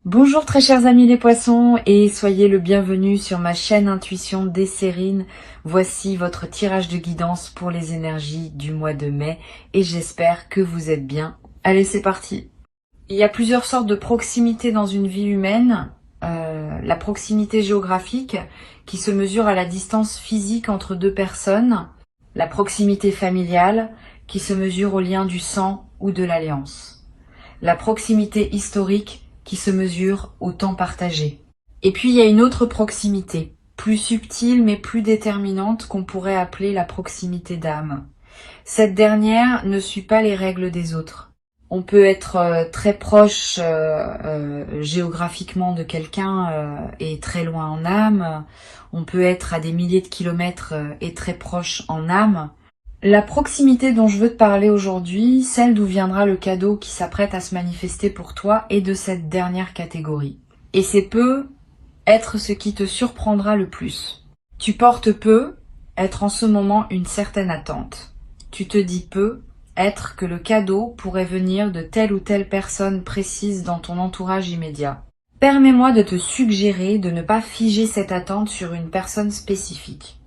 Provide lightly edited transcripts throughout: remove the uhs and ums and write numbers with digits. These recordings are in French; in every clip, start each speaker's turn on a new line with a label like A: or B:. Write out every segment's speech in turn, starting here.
A: Bonjour très chers amis les poissons et soyez le bienvenu sur ma chaîne Intuition Desserine. Voici votre tirage de guidance pour les énergies du mois de mai et j'espère que vous êtes bien. Allez, c'est parti. Il y a plusieurs sortes de proximité dans une vie humaine. La proximité géographique qui se mesure à la distance physique entre deux personnes. La proximité familiale qui se mesure au lien du sang ou de l'alliance. La proximité historique qui se mesure au temps partagé. Et puis il y a une autre proximité, plus subtile mais plus déterminante qu'on pourrait appeler la proximité d'âme. Cette dernière ne suit pas les règles des autres. On peut être très proche géographiquement de quelqu'un et très loin en âme. On peut être à des milliers de kilomètres et très proche en âme. La proximité dont je veux te parler aujourd'hui, celle d'où viendra le cadeau qui s'apprête à se manifester pour toi, est de cette dernière catégorie. Et c'est peut être ce qui te surprendra le plus. Tu portes peut être en ce moment une certaine attente. Tu te dis peut être que le cadeau pourrait venir de telle ou telle personne précise dans ton entourage immédiat. Permets-moi de te suggérer de ne pas figer cette attente sur une personne spécifique.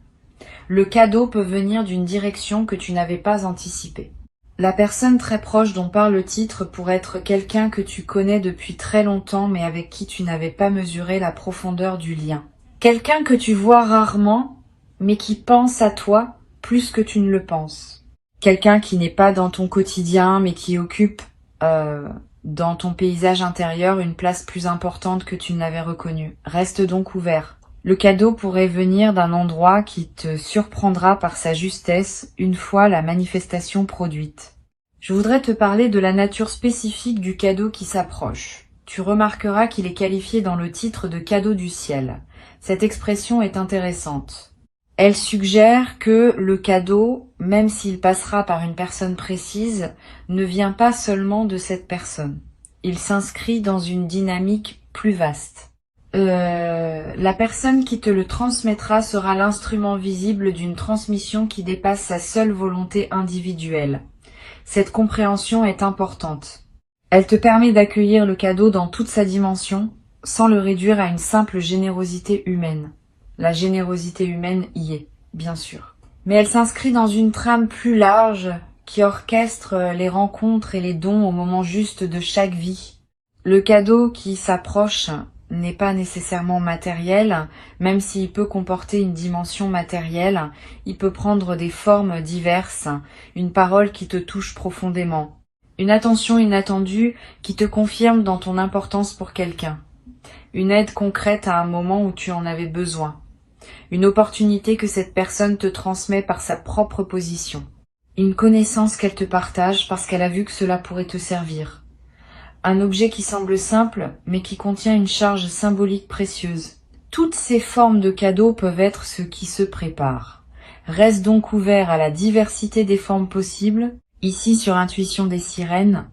A: Le cadeau peut venir d'une direction que tu n'avais pas anticipée. La personne très proche dont parle le titre pourrait être quelqu'un que tu connais depuis très longtemps mais avec qui tu n'avais pas mesuré la profondeur du lien. Quelqu'un que tu vois rarement mais qui pense à toi plus que tu ne le penses. Quelqu'un qui n'est pas dans ton quotidien mais qui occupe dans ton paysage intérieur une place plus importante que tu ne l'avais reconnue. Reste donc ouvert. Le cadeau pourrait venir d'un endroit qui te surprendra par sa justesse une fois la manifestation produite. Je voudrais te parler de la nature spécifique du cadeau qui s'approche. Tu remarqueras qu'il est qualifié dans le titre de cadeau du ciel. Cette expression est intéressante. Elle suggère que le cadeau, même s'il passera par une personne précise, ne vient pas seulement de cette personne. Il s'inscrit dans une dynamique plus vaste. La personne qui te le transmettra sera l'instrument visible d'une transmission qui dépasse sa seule volonté individuelle. Cette compréhension est importante. Elle te permet d'accueillir le cadeau dans toute sa dimension, sans le réduire à une simple générosité humaine. La générosité humaine y est, bien sûr. Mais elle s'inscrit dans une trame plus large qui orchestre les rencontres et les dons au moment juste de chaque vie. Le cadeau qui s'approche n'est pas nécessairement matériel, même s'il peut comporter une dimension matérielle, il peut prendre des formes diverses, une parole qui te touche profondément, une attention inattendue qui te confirme dans ton importance pour quelqu'un, une aide concrète à un moment où tu en avais besoin, une opportunité que cette personne te transmet par sa propre position, une connaissance qu'elle te partage parce qu'elle a vu que cela pourrait te servir. Un objet qui semble simple, mais qui contient une charge symbolique précieuse. Toutes ces formes de cadeaux peuvent être ce qui se prépare. Reste donc ouvert à la diversité des formes possibles. Ici, sur Intuition des Sirènes,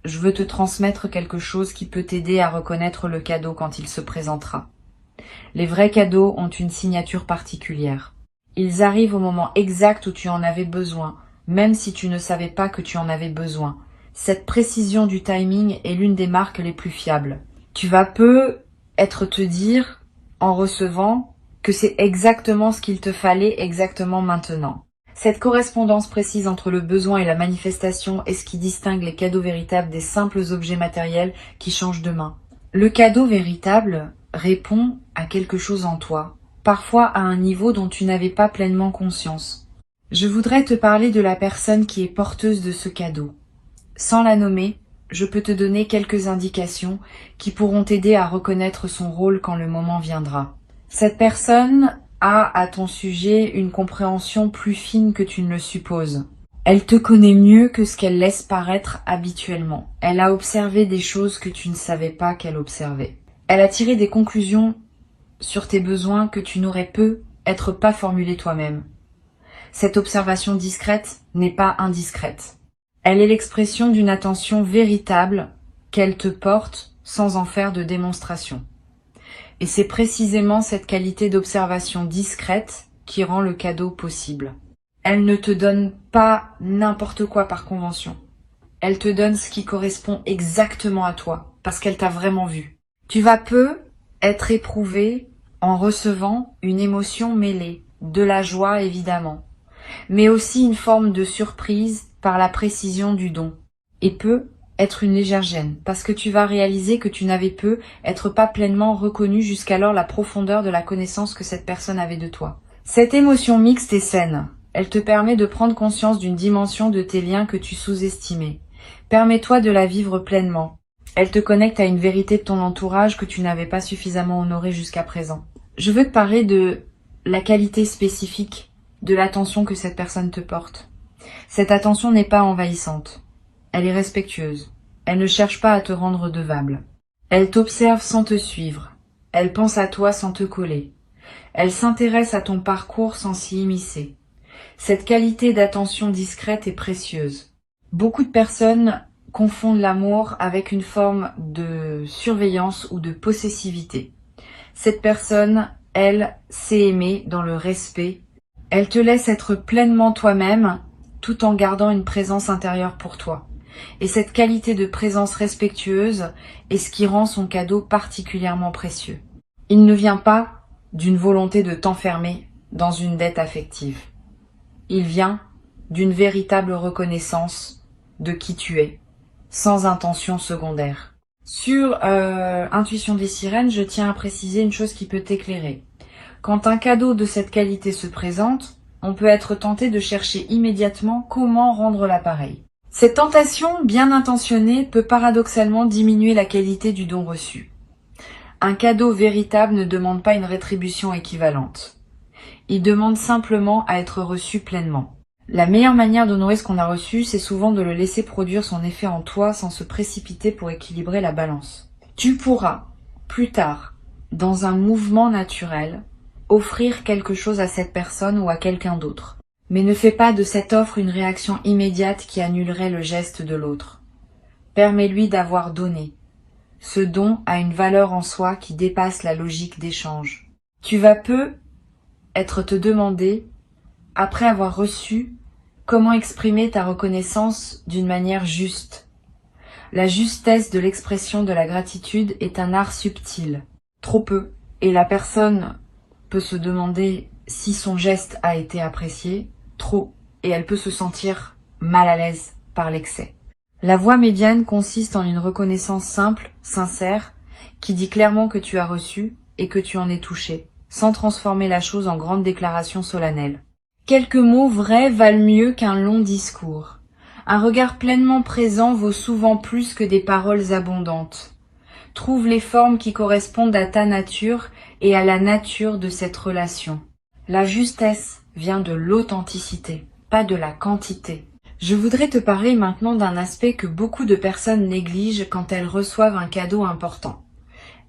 A: je veux te transmettre quelque chose qui peut t'aider à reconnaître le cadeau quand il se présentera. Les vrais cadeaux ont une signature particulière. Ils arrivent au moment exact où tu en avais besoin, même si tu ne savais pas que tu en avais besoin. Cette précision du timing est l'une des marques les plus fiables. Tu vas peut-être te dire, en recevant, que c'est exactement ce qu'il te fallait exactement maintenant. Cette correspondance précise entre le besoin et la manifestation est ce qui distingue les cadeaux véritables des simples objets matériels qui changent de main. Le cadeau véritable répond à quelque chose en toi, parfois à un niveau dont tu n'avais pas pleinement conscience. Je voudrais te parler de la personne qui est porteuse de ce cadeau. Sans la nommer, je peux te donner quelques indications qui pourront t'aider à reconnaître son rôle quand le moment viendra. Cette personne a à ton sujet une compréhension plus fine que tu ne le supposes. Elle te connaît mieux que ce qu'elle laisse paraître habituellement. Elle a observé des choses que tu ne savais pas qu'elle observait. Elle a tiré des conclusions sur tes besoins que tu n'aurais peut-être pas formulés toi-même. Cette observation discrète n'est pas indiscrète. Elle est l'expression d'une attention véritable qu'elle te porte sans en faire de démonstration. Et c'est précisément cette qualité d'observation discrète qui rend le cadeau possible. Elle ne te donne pas n'importe quoi par convention. Elle te donne ce qui correspond exactement à toi, parce qu'elle t'a vraiment vu. Tu vas peu être éprouvé en recevant une émotion mêlée, de la joie évidemment, mais aussi une forme de surprise par la précision du don, et peut être une légère gêne, parce que tu vas réaliser que tu n'avais peu être pas pleinement reconnu jusqu'alors la profondeur de la connaissance que cette personne avait de toi. Cette émotion mixte est saine. Elle te permet de prendre conscience d'une dimension de tes liens que tu sous-estimais. Permets-toi de la vivre pleinement. Elle te connecte à une vérité de ton entourage que tu n'avais pas suffisamment honorée jusqu'à présent. Je veux te parler de la qualité spécifique de l'attention que cette personne te porte. Cette attention n'est pas envahissante. Elle est respectueuse. Elle ne cherche pas à te rendre redevable. Elle t'observe sans te suivre. Elle pense à toi sans te coller. Elle s'intéresse à ton parcours sans s'y immiscer. Cette qualité d'attention discrète est précieuse. Beaucoup de personnes confondent l'amour avec une forme de surveillance ou de possessivité. Cette personne, elle, sait aimer dans le respect. Elle te laisse être pleinement toi-même tout en gardant une présence intérieure pour toi. Et cette qualité de présence respectueuse est ce qui rend son cadeau particulièrement précieux. Il ne vient pas d'une volonté de t'enfermer dans une dette affective. Il vient d'une véritable reconnaissance de qui tu es, sans intention secondaire. Sur Intuition des sirènes, je tiens à préciser une chose qui peut t'éclairer. Quand un cadeau de cette qualité se présente, on peut être tenté de chercher immédiatement comment rendre l'appareil. Cette tentation bien intentionnée peut paradoxalement diminuer la qualité du don reçu. Un cadeau véritable ne demande pas une rétribution équivalente. Il demande simplement à être reçu pleinement. La meilleure manière d'honorer ce qu'on a reçu, c'est souvent de le laisser produire son effet en toi sans se précipiter pour équilibrer la balance. Tu pourras, plus tard, dans un mouvement naturel, offrir quelque chose à cette personne ou à quelqu'un d'autre. Mais ne fais pas de cette offre une réaction immédiate qui annulerait le geste de l'autre. Permets-lui d'avoir donné. Ce don a une valeur en soi qui dépasse la logique d'échange. Tu vas peu être te demander, après avoir reçu, comment exprimer ta reconnaissance d'une manière juste. La justesse de l'expression de la gratitude est un art subtil, trop peu, et la personne peut se demander si son geste a été apprécié, trop, et elle peut se sentir mal à l'aise par l'excès. La voie médiane consiste en une reconnaissance simple, sincère, qui dit clairement que tu as reçu et que tu en es touché, sans transformer la chose en grande déclaration solennelle. Quelques mots vrais valent mieux qu'un long discours. Un regard pleinement présent vaut souvent plus que des paroles abondantes. Trouve les formes qui correspondent à ta nature et à la nature de cette relation. La justesse vient de l'authenticité, pas de la quantité. Je voudrais te parler maintenant d'un aspect que beaucoup de personnes négligent quand elles reçoivent un cadeau important.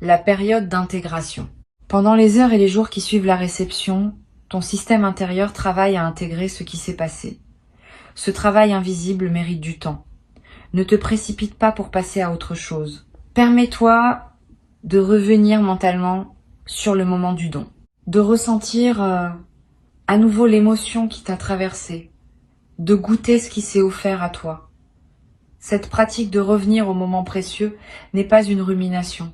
A: La période d'intégration. Pendant les heures et les jours qui suivent la réception, ton système intérieur travaille à intégrer ce qui s'est passé. Ce travail invisible mérite du temps. Ne te précipite pas pour passer à autre chose. Permets-toi de revenir mentalement sur le moment du don, de ressentir à nouveau l'émotion qui t'a traversé, de goûter ce qui s'est offert à toi. Cette pratique de revenir au moment précieux n'est pas une rumination,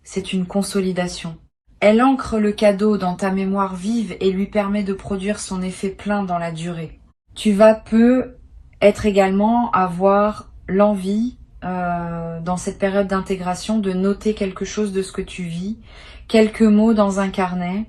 A: c'est une consolidation. Elle ancre le cadeau dans ta mémoire vive et lui permet de produire son effet plein dans la durée. Tu vas peu être également avoir l'envie, dans cette période d'intégration, de noter quelque chose de ce que tu vis, quelques mots dans un carnet,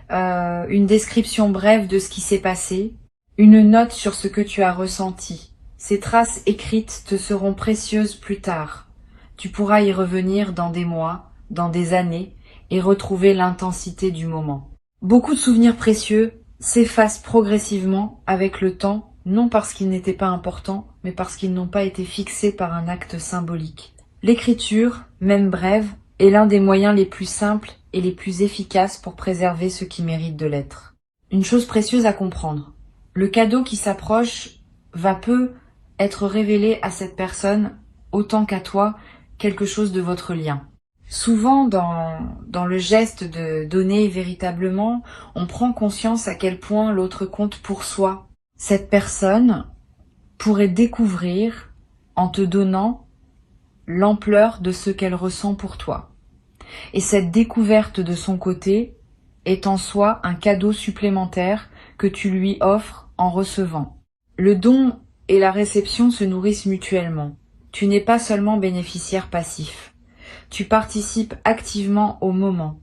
A: une description brève de ce qui s'est passé, une note sur ce que tu as ressenti. Ces traces écrites te seront précieuses plus tard. Tu pourras y revenir dans des mois, dans des années, et retrouver l'intensité du moment. Beaucoup de souvenirs précieux s'effacent progressivement avec le temps, non parce qu'ils n'étaient pas importants, mais parce qu'ils n'ont pas été fixés par un acte symbolique. L'écriture, même brève, est l'un des moyens les plus simples et les plus efficaces pour préserver ce qui mérite de l'être. Une chose précieuse à comprendre. Le cadeau qui s'approche va peu être révélé à cette personne autant qu'à toi quelque chose de votre lien. Souvent, dans le geste de donner véritablement, on prend conscience à quel point l'autre compte pour soi. Cette personne pourrait découvrir, en te donnant, l'ampleur de ce qu'elle ressent pour toi. Et cette découverte de son côté est en soi un cadeau supplémentaire que tu lui offres en recevant. Le don et la réception se nourrissent mutuellement. Tu n'es pas seulement bénéficiaire passif. Tu participes activement au moment,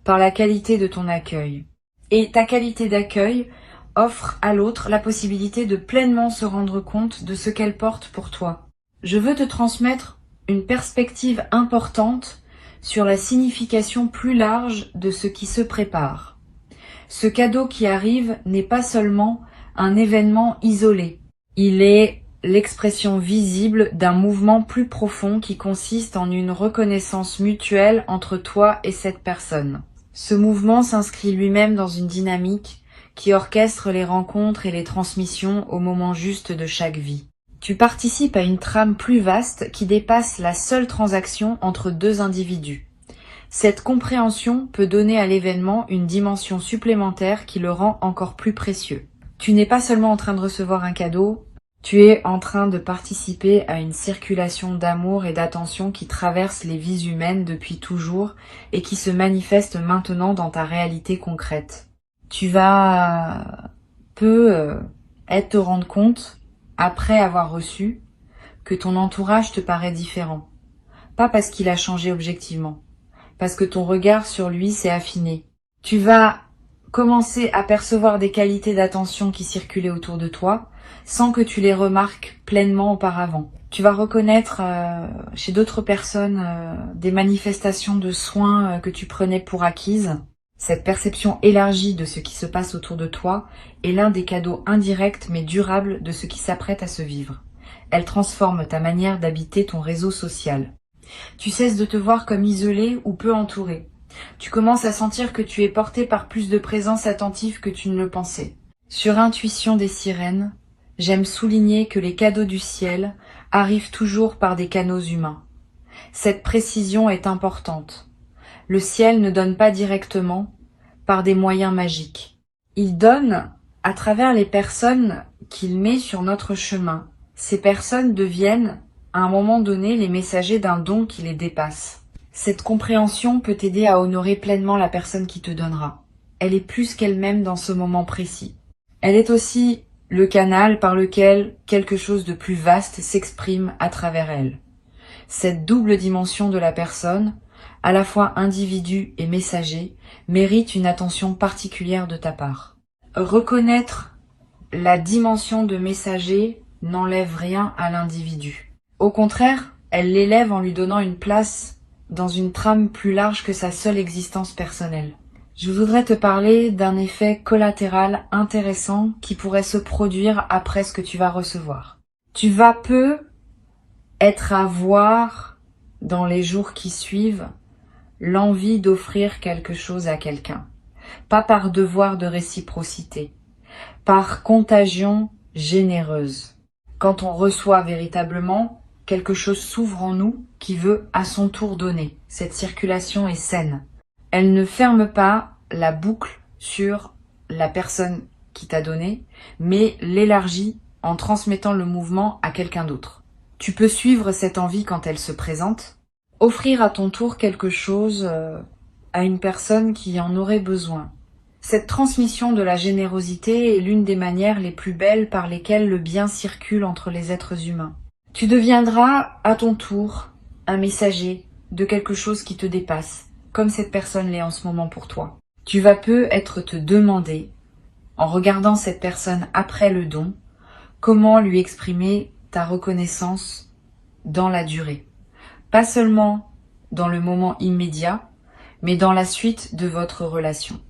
A: par la qualité de ton accueil. Et ta qualité d'accueil offre à l'autre la possibilité de pleinement se rendre compte de ce qu'elle porte pour toi. Je veux te transmettre une perspective importante sur la signification plus large de ce qui se prépare. Ce cadeau qui arrive n'est pas seulement un événement isolé. Il est l'expression visible d'un mouvement plus profond qui consiste en une reconnaissance mutuelle entre toi et cette personne. Ce mouvement s'inscrit lui-même dans une dynamique qui orchestre les rencontres et les transmissions au moment juste de chaque vie. Tu participes à une trame plus vaste qui dépasse la seule transaction entre deux individus. Cette compréhension peut donner à l'événement une dimension supplémentaire qui le rend encore plus précieux. Tu n'es pas seulement en train de recevoir un cadeau, tu es en train de participer à une circulation d'amour et d'attention qui traverse les vies humaines depuis toujours et qui se manifeste maintenant dans ta réalité concrète. Tu vas te rendre compte, après avoir reçu, que ton entourage te paraît différent. Pas parce qu'il a changé objectivement, parce que ton regard sur lui s'est affiné. Tu vas commencer à percevoir des qualités d'attention qui circulaient autour de toi, sans que tu les remarques pleinement auparavant. Tu vas reconnaître chez d'autres personnes des manifestations de soins que tu prenais pour acquises. Cette perception élargie de ce qui se passe autour de toi est l'un des cadeaux indirects mais durables de ce qui s'apprête à se vivre. Elle transforme ta manière d'habiter ton réseau social. Tu cesses de te voir comme isolé ou peu entouré. Tu commences à sentir que tu es porté par plus de présence attentive que tu ne le pensais. Sur intuition des sirènes, j'aime souligner que les cadeaux du ciel arrivent toujours par des canaux humains. Cette précision est importante. Le ciel ne donne pas directement par des moyens magiques. Il donne à travers les personnes qu'il met sur notre chemin. Ces personnes deviennent, à un moment donné, les messagers d'un don qui les dépasse. Cette compréhension peut t'aider à honorer pleinement la personne qui te donnera. Elle est plus qu'elle-même dans ce moment précis. Elle est aussi le canal par lequel quelque chose de plus vaste s'exprime à travers elle. Cette double dimension de la personne, à la fois individu et messager, mérite une attention particulière de ta part. Reconnaître la dimension de messager n'enlève rien à l'individu. Au contraire, elle l'élève en lui donnant une place dans une trame plus large que sa seule existence personnelle. Je voudrais te parler d'un effet collatéral intéressant qui pourrait se produire après ce que tu vas recevoir. Tu vas être à voir dans les jours qui suivent l'envie d'offrir quelque chose à quelqu'un. Pas par devoir de réciprocité, par contagion généreuse. Quand on reçoit véritablement, quelque chose s'ouvre en nous qui veut à son tour donner. Cette circulation est saine. Elle ne ferme pas la boucle sur la personne qui t'a donné, mais l'élargit en transmettant le mouvement à quelqu'un d'autre. Tu peux suivre cette envie quand elle se présente, offrir à ton tour quelque chose à une personne qui en aurait besoin. Cette transmission de la générosité est l'une des manières les plus belles par lesquelles le bien circule entre les êtres humains. Tu deviendras à ton tour un messager de quelque chose qui te dépasse, comme cette personne l'est en ce moment pour toi. Tu vas peut-être te demander, en regardant cette personne après le don, comment lui exprimer ta reconnaissance dans la durée. Pas seulement dans le moment immédiat, mais dans la suite de votre relation.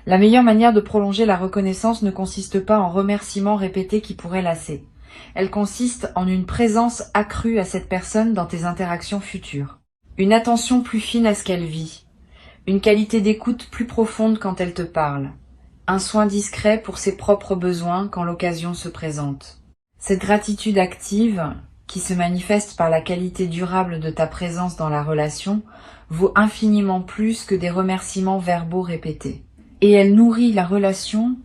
A: La meilleure manière de prolonger la reconnaissance ne consiste pas en remerciements répétés qui pourraient lasser. Elle consiste en une présence accrue à cette personne dans tes interactions futures. Une attention plus fine à ce qu'elle vit. Une qualité d'écoute plus profonde quand elle te parle. Un soin discret pour ses propres besoins quand l'occasion se présente. Cette gratitude active, qui se manifeste par la qualité durable de ta présence dans la relation, vaut infiniment plus que des remerciements verbaux répétés. Et elle nourrit la relation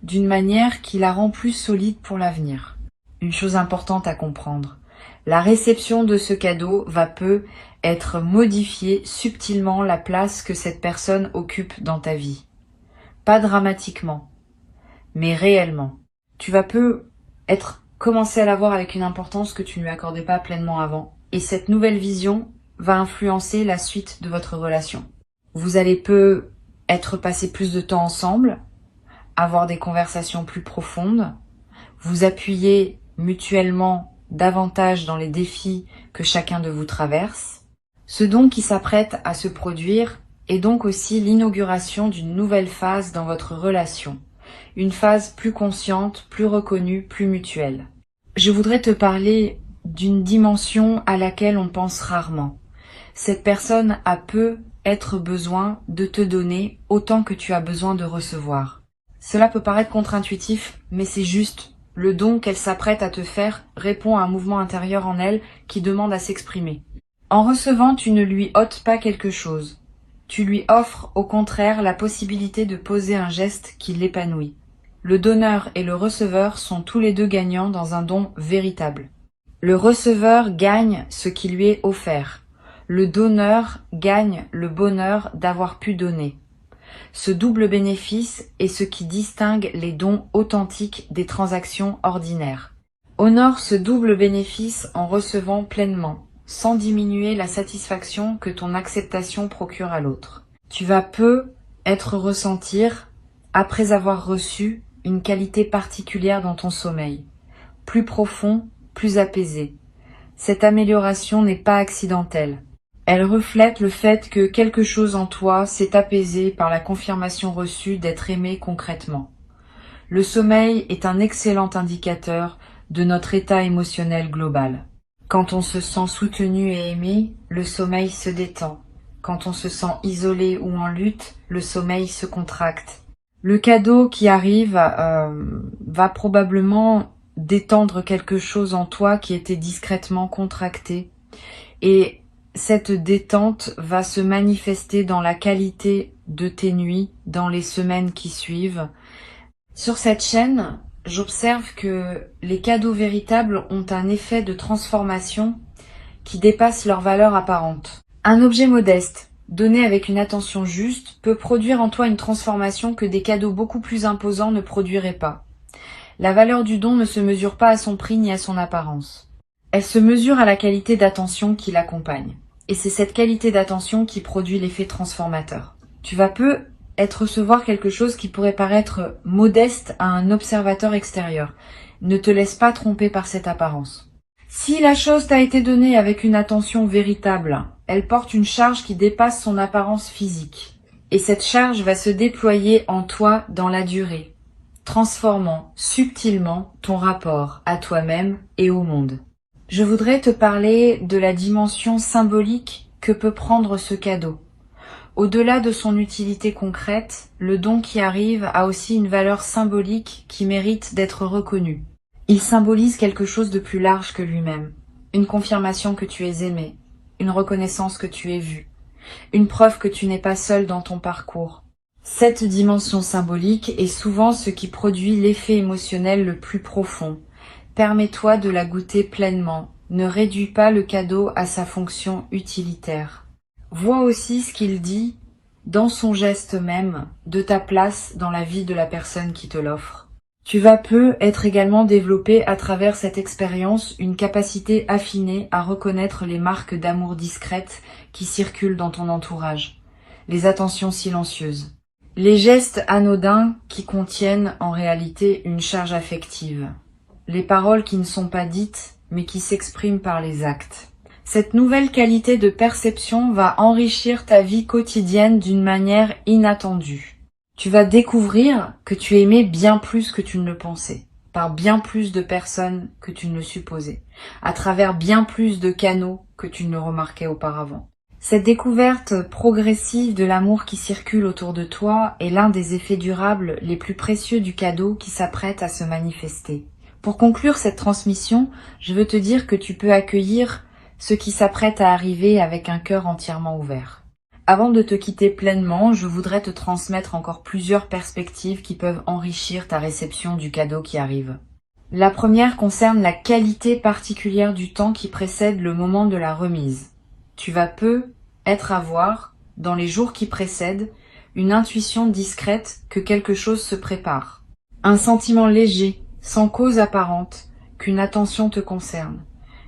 A: d'une manière qui la rend plus solide pour l'avenir. Une chose importante à comprendre, La réception de ce cadeau va peu être modifier subtilement la place que cette personne occupe dans ta vie. Pas dramatiquement, mais réellement. Tu vas peu commencer à la voir avec une importance que tu ne lui accordais pas pleinement avant. Et cette nouvelle vision va influencer la suite de votre relation. Vous allez peu être passé plus de temps ensemble, avoir des conversations plus profondes, vous appuyer mutuellement davantage dans les défis que chacun de vous traverse. Ce don qui s'apprête à se produire est donc aussi l'inauguration d'une nouvelle phase dans votre relation. Une phase plus consciente, plus reconnue, plus mutuelle. Je voudrais te parler d'une dimension à laquelle on pense rarement. Cette personne a peu être besoin de te donner autant que tu as besoin de recevoir. Cela peut paraître contre-intuitif, mais c'est juste. Le don qu'elle s'apprête à te faire répond à un mouvement intérieur en elle qui demande à s'exprimer. En recevant, tu ne lui ôtes pas quelque chose. Tu lui offres au contraire la possibilité de poser un geste qui l'épanouit. Le donneur et le receveur sont tous les deux gagnants dans un don véritable. Le receveur gagne ce qui lui est offert. Le donneur gagne le bonheur d'avoir pu donner. Ce double bénéfice est ce qui distingue les dons authentiques des transactions ordinaires. Honore ce double bénéfice en recevant pleinement, sans diminuer la satisfaction que ton acceptation procure à l'autre. Tu vas peu ressentir, après avoir reçu, une qualité particulière dans ton sommeil, plus profond, plus apaisé. Cette amélioration n'est pas accidentelle. Elle reflète le fait que quelque chose en toi s'est apaisé par la confirmation reçue d'être aimé concrètement. Le sommeil est un excellent indicateur de notre état émotionnel global. Quand on se sent soutenu et aimé, le sommeil se détend. Quand on se sent isolé ou en lutte, le sommeil se contracte. Le cadeau qui arrive va probablement détendre quelque chose en toi qui était discrètement contracté. Et cette détente va se manifester dans la qualité de tes nuits dans les semaines qui suivent. Sur cette chaîne, j'observe que les cadeaux véritables ont un effet de transformation qui dépasse leur valeur apparente. Un objet modeste, donné avec une attention juste, peut produire en toi une transformation que des cadeaux beaucoup plus imposants ne produiraient pas. La valeur du don ne se mesure pas à son prix ni à son apparence. Elle se mesure à la qualité d'attention qui l'accompagne. Et c'est cette qualité d'attention qui produit l'effet transformateur. Tu vas peu recevoir quelque chose qui pourrait paraître modeste à un observateur extérieur. Ne te laisse pas tromper par cette apparence. Si la chose t'a été donnée avec une attention véritable, elle porte une charge qui dépasse son apparence physique. Et cette charge va se déployer en toi dans la durée, transformant subtilement ton rapport à toi-même et au monde. Je voudrais te parler de la dimension symbolique que peut prendre ce cadeau. Au-delà de son utilité concrète, le don qui arrive a aussi une valeur symbolique qui mérite d'être reconnue. Il symbolise quelque chose de plus large que lui-même. Une confirmation que tu es aimé, une reconnaissance que tu es vu, une preuve que tu n'es pas seul dans ton parcours. Cette dimension symbolique est souvent ce qui produit l'effet émotionnel le plus profond. Permets-toi de la goûter pleinement. Ne réduis pas le cadeau à sa fonction utilitaire. Vois aussi ce qu'il dit dans son geste même de ta place dans la vie de la personne qui te l'offre. Tu vas peu être également développé à travers cette expérience une capacité affinée à reconnaître les marques d'amour discrètes qui circulent dans ton entourage, les attentions silencieuses, les gestes anodins qui contiennent en réalité une charge affective, les paroles qui ne sont pas dites mais qui s'expriment par les actes. Cette nouvelle qualité de perception va enrichir ta vie quotidienne d'une manière inattendue. Tu vas découvrir que tu aimais bien plus que tu ne le pensais, par bien plus de personnes que tu ne le supposais, à travers bien plus de canaux que tu ne le remarquais auparavant. Cette découverte progressive de l'amour qui circule autour de toi est l'un des effets durables les plus précieux du cadeau qui s'apprête à se manifester. Pour conclure cette transmission, je veux te dire que tu peux accueillir ce qui s'apprête à arriver avec un cœur entièrement ouvert. Avant de te quitter pleinement, je voudrais te transmettre encore plusieurs perspectives qui peuvent enrichir ta réception du cadeau qui arrive. La première concerne la qualité particulière du temps qui précède le moment de la remise. Tu vas peu être à voir, dans les jours qui précèdent, une intuition discrète que quelque chose se prépare. Un sentiment léger, sans cause apparente, qu'une attention te concerne.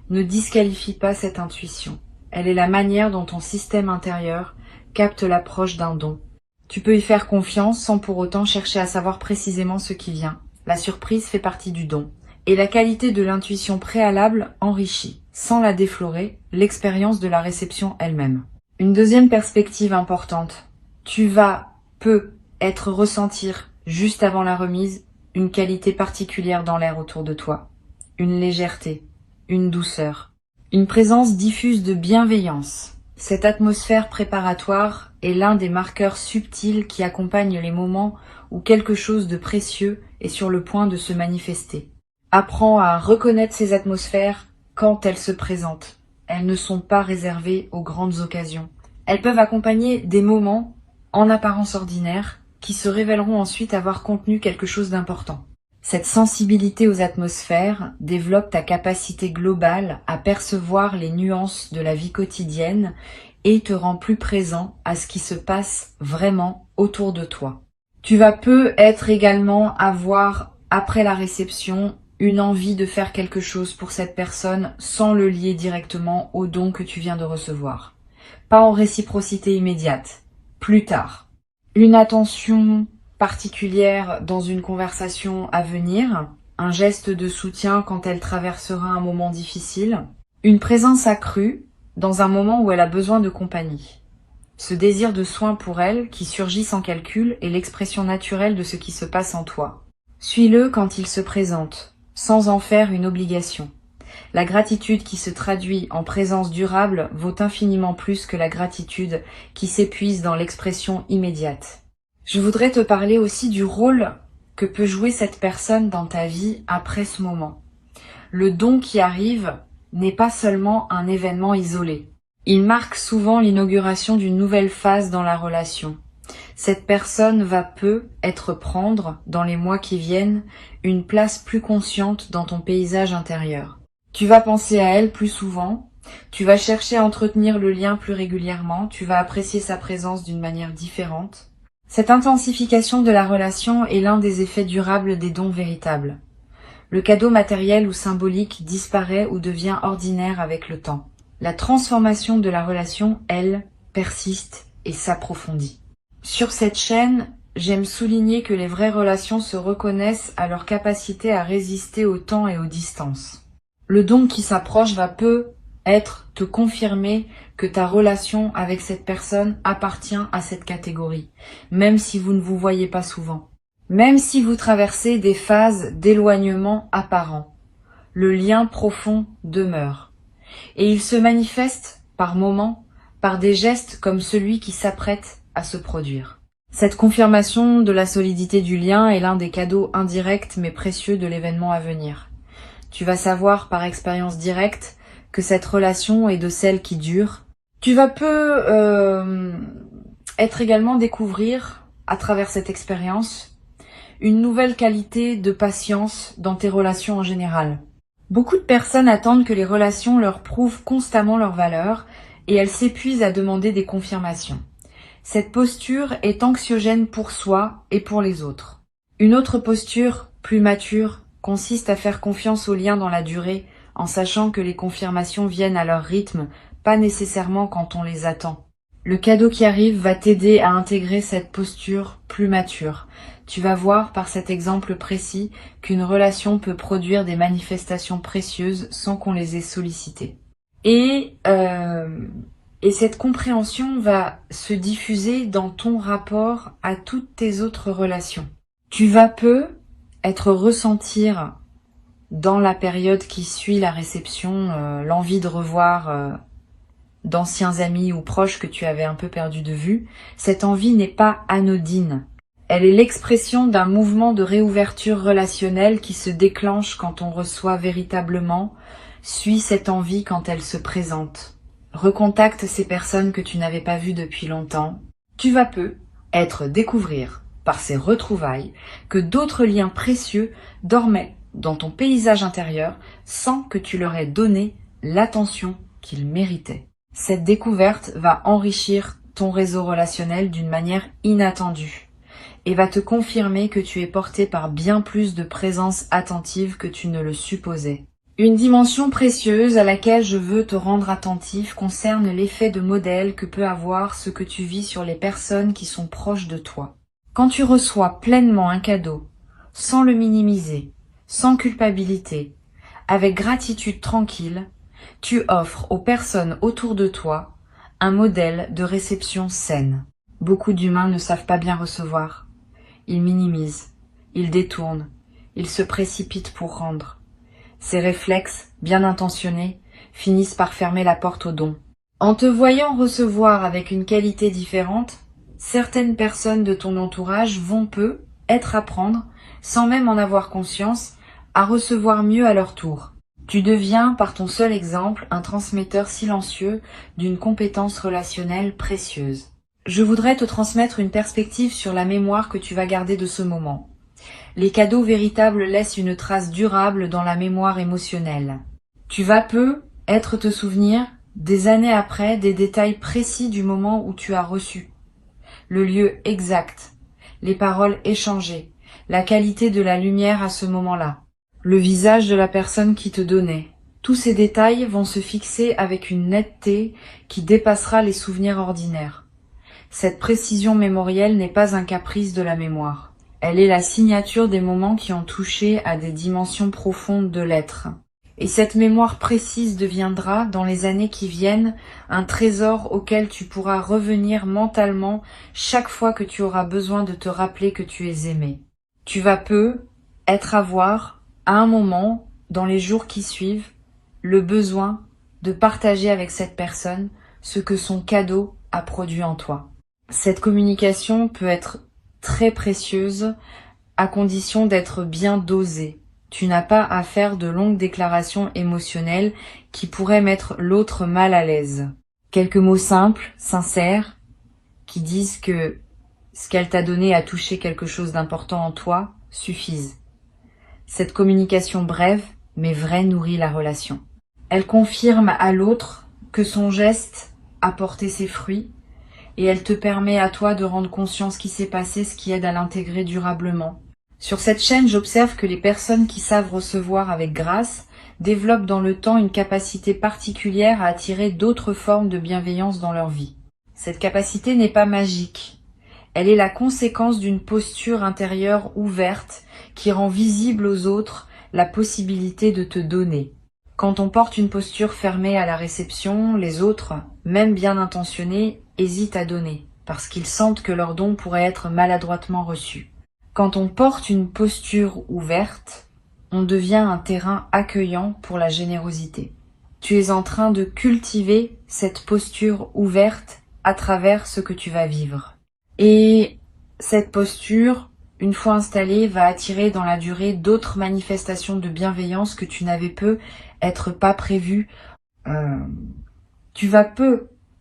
A: Ne disqualifie pas cette intuition. Elle est la manière dont ton système intérieur capte l'approche d'un don. Tu peux y faire confiance sans pour autant chercher à savoir précisément ce qui vient. La surprise fait partie du don. Et la qualité de l'intuition préalable enrichit, sans la déflorer, l'expérience de la réception elle-même. Une deuxième perspective importante. Tu vas être ressentir, juste avant la remise, une qualité particulière dans l'air autour de toi. Une légèreté, une douceur, une présence diffuse de bienveillance. Cette atmosphère préparatoire est l'un des marqueurs subtils qui accompagnent les moments où quelque chose de précieux est sur le point de se manifester. Apprends à reconnaître ces atmosphères quand elles se présentent. Elles ne sont pas réservées aux grandes occasions. Elles peuvent accompagner des moments, en apparence ordinaires, qui se révéleront ensuite avoir contenu quelque chose d'important. Cette sensibilité aux atmosphères développe ta capacité globale à percevoir les nuances de la vie quotidienne et te rend plus présent à ce qui se passe vraiment autour de toi. Tu vas être également avoir, après la réception, une envie de faire quelque chose pour cette personne sans le lier directement au don que tu viens de recevoir. Pas en réciprocité immédiate, plus tard. Une attention particulière dans une conversation à venir, un geste de soutien quand elle traversera un moment difficile, une présence accrue dans un moment où elle a besoin de compagnie. Ce désir de soin pour elle, qui surgit sans calcul, est l'expression naturelle de ce qui se passe en toi. Suis-le quand il se présente, sans en faire une obligation. La gratitude qui se traduit en présence durable vaut infiniment plus que la gratitude qui s'épuise dans l'expression immédiate. Je voudrais te parler aussi du rôle que peut jouer cette personne dans ta vie après ce moment. Le don qui arrive n'est pas seulement un événement isolé. Il marque souvent l'inauguration d'une nouvelle phase dans la relation. Cette personne va prendre, dans les mois qui viennent, une place plus consciente dans ton paysage intérieur. Tu vas penser à elle plus souvent, tu vas chercher à entretenir le lien plus régulièrement, tu vas apprécier sa présence d'une manière différente. Cette intensification de la relation est l'un des effets durables des dons véritables. Le cadeau matériel ou symbolique disparaît ou devient ordinaire avec le temps. La transformation de la relation, elle, persiste et s'approfondit. Sur cette chaîne, j'aime souligner que les vraies relations se reconnaissent à leur capacité à résister au temps et aux distances. Le don qui s'approche va te confirmer que ta relation avec cette personne appartient à cette catégorie, même si vous ne vous voyez pas souvent. Même si vous traversez des phases d'éloignement apparent, le lien profond demeure. Et il se manifeste, par moments, par des gestes comme celui qui s'apprête à se produire. Cette confirmation de la solidité du lien est l'un des cadeaux indirects mais précieux de l'événement à venir. Tu vas savoir par expérience directe que cette relation est de celles qui durent. Tu vas être également découvrir, à travers cette expérience, une nouvelle qualité de patience dans tes relations en général. Beaucoup de personnes attendent que les relations leur prouvent constamment leur valeur et elles s'épuisent à demander des confirmations. Cette posture est anxiogène pour soi et pour les autres. Une autre posture, plus mature, consiste à faire confiance aux liens dans la durée, en sachant que les confirmations viennent à leur rythme, pas nécessairement quand on les attend. Le cadeau qui arrive va t'aider à intégrer cette posture plus mature. Tu vas voir par cet exemple précis qu'une relation peut produire des manifestations précieuses sans qu'on les ait sollicitées. Et cette compréhension va se diffuser dans ton rapport à toutes tes autres relations. Tu vas ressentir dans la période qui suit la réception l'envie de revoir d'anciens amis ou proches que tu avais un peu perdu de vue. Cette envie n'est pas anodine. Elle est l'expression d'un mouvement de réouverture relationnelle qui se déclenche quand on reçoit véritablement, suit cette envie quand elle se présente. Recontacte ces personnes que tu n'avais pas vues depuis longtemps. Tu vas découvrir par ces retrouvailles que d'autres liens précieux dormaient dans ton paysage intérieur sans que tu leur aies donné l'attention qu'ils méritaient. Cette découverte va enrichir ton réseau relationnel d'une manière inattendue et va te confirmer que tu es porté par bien plus de présence attentive que tu ne le supposais. Une dimension précieuse à laquelle je veux te rendre attentif concerne l'effet de modèle que peut avoir ce que tu vis sur les personnes qui sont proches de toi. Quand tu reçois pleinement un cadeau, sans le minimiser, sans culpabilité, avec gratitude tranquille, tu offres aux personnes autour de toi un modèle de réception saine. Beaucoup d'humains ne savent pas bien recevoir. Ils minimisent, ils détournent, ils se précipitent pour rendre. Ces réflexes, bien intentionnés, finissent par fermer la porte au don. En te voyant recevoir avec une qualité différente, certaines personnes de ton entourage vont être apprendre, sans même en avoir conscience, à recevoir mieux à leur tour. Tu deviens, par ton seul exemple, un transmetteur silencieux d'une compétence relationnelle précieuse. Je voudrais te transmettre une perspective sur la mémoire que tu vas garder de ce moment. Les cadeaux véritables laissent une trace durable dans la mémoire émotionnelle. Tu vas être te souvenir, des années après, des détails précis du moment où tu as reçu. Le lieu exact, les paroles échangées, la qualité de la lumière à ce moment-là, le visage de la personne qui te donnait. Tous ces détails vont se fixer avec une netteté qui dépassera les souvenirs ordinaires. Cette précision mémorielle n'est pas un caprice de la mémoire. Elle est la signature des moments qui ont touché à des dimensions profondes de l'être. Et cette mémoire précise deviendra, dans les années qui viennent, un trésor auquel tu pourras revenir mentalement chaque fois que tu auras besoin de te rappeler que tu es aimé. Tu vas avoir, à un moment, dans les jours qui suivent, le besoin de partager avec cette personne ce que son cadeau a produit en toi. Cette communication peut être très précieuse à condition d'être bien dosée. Tu n'as pas à faire de longues déclarations émotionnelles qui pourraient mettre l'autre mal à l'aise. Quelques mots simples, sincères, qui disent que ce qu'elle t'a donné a touché quelque chose d'important en toi, suffisent. Cette communication brève mais vraie nourrit la relation. Elle confirme à l'autre que son geste a porté ses fruits et elle te permet à toi de rendre conscience ce qui s'est passé, ce qui aide à l'intégrer durablement. Sur cette chaîne, j'observe que les personnes qui savent recevoir avec grâce développent dans le temps une capacité particulière à attirer d'autres formes de bienveillance dans leur vie. Cette capacité n'est pas magique. Elle est la conséquence d'une posture intérieure ouverte qui rend visible aux autres la possibilité de te donner. Quand on porte une posture fermée à la réception, les autres, même bien intentionnés, hésitent à donner, parce qu'ils sentent que leur don pourrait être maladroitement reçu. Quand on porte une posture ouverte, on devient un terrain accueillant pour la générosité. Tu es en train de cultiver cette posture ouverte à travers ce que tu vas vivre. Et cette posture, une fois installée, va attirer dans la durée d'autres manifestations de bienveillance que tu n'avais être pas prévues. Tu vas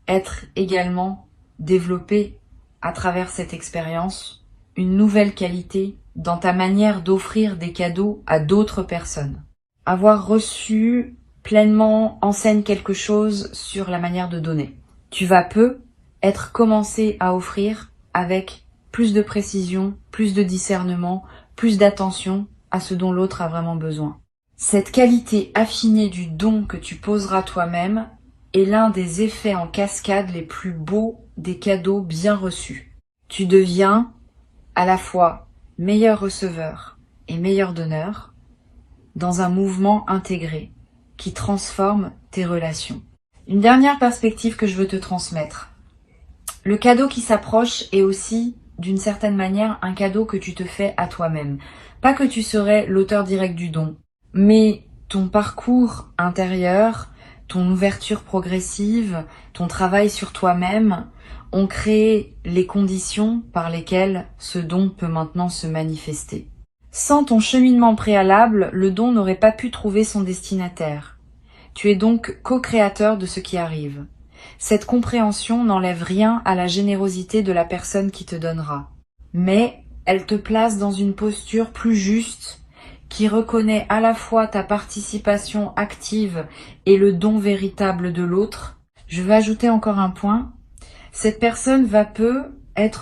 A: être également développé à travers cette expérience une nouvelle qualité dans ta manière d'offrir des cadeaux à d'autres personnes. Avoir reçu pleinement enseigne quelque chose sur la manière de donner. Tu vas être commencé à offrir avec plus de précision, plus de discernement, plus d'attention à ce dont l'autre a vraiment besoin. Cette qualité affinée du don que tu poseras toi-même est l'un des effets en cascade les plus beaux des cadeaux bien reçus. Tu deviens à la fois meilleur receveur et meilleur donneur dans un mouvement intégré qui transforme tes relations. Une dernière perspective que je veux te transmettre. Le cadeau qui s'approche est aussi, d'une certaine manière, un cadeau que tu te fais à toi-même. Pas que tu serais l'auteur direct du don, mais ton parcours intérieur, ton ouverture progressive, ton travail sur toi-même ont créé les conditions par lesquelles ce don peut maintenant se manifester. Sans ton cheminement préalable, le don n'aurait pas pu trouver son destinataire. Tu es donc co-créateur de ce qui arrive. Cette compréhension n'enlève rien à la générosité de la personne qui te donnera, mais elle te place dans une posture plus juste qui reconnaît à la fois ta participation active et le don véritable de l'autre. Je vais ajouter encore un point. Cette personne va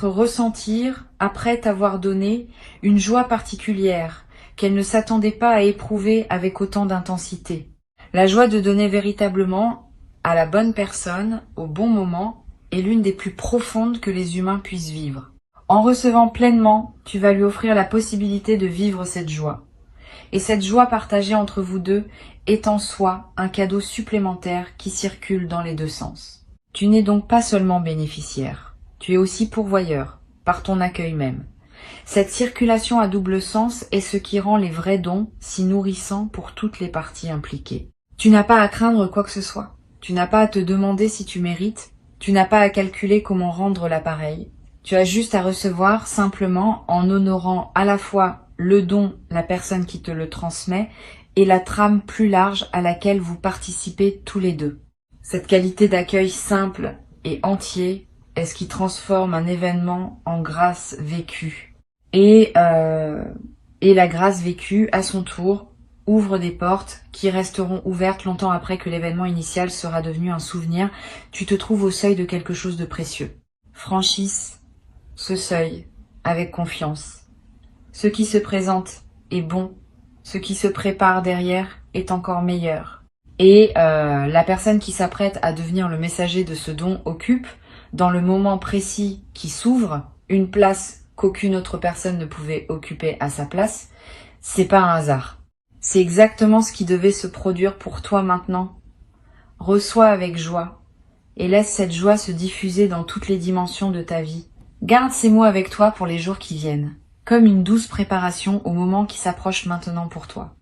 A: ressentir, après t'avoir donné, une joie particulière qu'elle ne s'attendait pas à éprouver avec autant d'intensité. La joie de donner véritablement à la bonne personne, au bon moment, est l'une des plus profondes que les humains puissent vivre. En recevant pleinement, tu vas lui offrir la possibilité de vivre cette joie. Et cette joie partagée entre vous deux est en soi un cadeau supplémentaire qui circule dans les deux sens. Tu n'es donc pas seulement bénéficiaire, tu es aussi pourvoyeur, par ton accueil même. Cette circulation à double sens est ce qui rend les vrais dons si nourrissants pour toutes les parties impliquées. Tu n'as pas à craindre quoi que ce soit, tu n'as pas à te demander si tu mérites, tu n'as pas à calculer comment rendre l'appareil. Tu as juste à recevoir simplement en honorant à la fois le don, la personne qui te le transmet, et la trame plus large à laquelle vous participez tous les deux. Cette qualité d'accueil simple et entier est ce qui transforme un événement en grâce vécue. Et la grâce vécue, à son tour, ouvre des portes qui resteront ouvertes longtemps après que l'événement initial sera devenu un souvenir. Tu te trouves au seuil de quelque chose de précieux. Franchisse ce seuil avec confiance. Ce qui se présente est bon, ce qui se prépare derrière est encore meilleur. Et la personne qui s'apprête à devenir le messager de ce don occupe, dans le moment précis qui s'ouvre, une place qu'aucune autre personne ne pouvait occuper à sa place. C'est pas un hasard. C'est exactement ce qui devait se produire pour toi maintenant. Reçois avec joie et laisse cette joie se diffuser dans toutes les dimensions de ta vie. Garde ces mots avec toi pour les jours qui viennent, comme une douce préparation au moment qui s'approche maintenant pour toi.